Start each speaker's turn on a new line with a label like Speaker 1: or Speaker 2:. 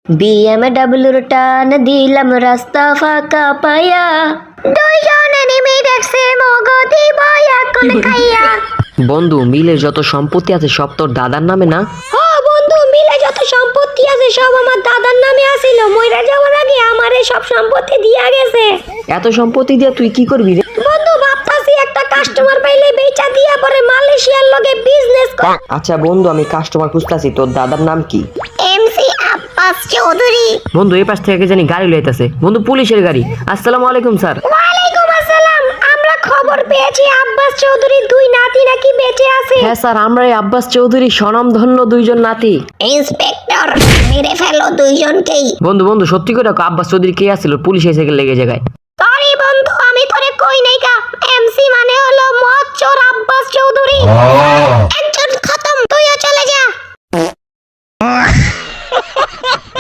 Speaker 1: বিএমডব্লিউর টান দিলাম রাস্তা ফাঁকা পায়া, দুইজনে নেমে দেখছে মগদি বয়া কোন খাইয়া।
Speaker 2: বন্ধু মিলে যত সম্পত্তি আছে সব তোর দাদার নামে না?
Speaker 1: হ্যাঁ বন্ধু, মিলে যত সম্পত্তি আছে সব আমার দাদার নামে আছিল। মইরা যাওয়ার আগে আমারে সব সম্পত্তি দিয়া গেছে।
Speaker 2: এত সম্পত্তি দিয়ে তুই কি করবি রে?
Speaker 1: বন্ধু ভাবতাছি একটা কাস্টমার পাইলে বেচা দিয়া পরে মালয়েশিয়ার লগে বিজনেস কর।
Speaker 2: আচ্ছা বন্ধু, আমি কাস্টমার খুঁজতাছি, তোর দাদার নাম কি?
Speaker 1: এমসি আব্বাস চৌধুরী।
Speaker 2: বন্ধু এই পাশ থেকে জানি গাড়ি লইতাছে, বন্ধু পুলিশের গাড়ি। আসসালামু আলাইকুম স্যার।
Speaker 1: ওয়ালাইকুম আসসালাম। আমরা খবর পেয়েছি আব্বাস চৌধুরী দুই নাতি নাকি বেঁচে আছে।
Speaker 2: হ্যাঁ স্যার, আমরা এই আব্বাস চৌধুরী স্বনামধন্য দুইজন নাতি।
Speaker 1: ইন্সপেক্টর মেরে ফেলো দুইজনকেই।
Speaker 2: বন্ধু বন্ধু সত্যি করে আব্বাস চৌধুরী কে আসছিল? পুলিশ এসে লেগে জায়গায়।
Speaker 1: সরি বন্ধু, আমি তোরে কই নাই কা। এমসি মানে হলো মদ চোর আব্বাস চৌধুরী।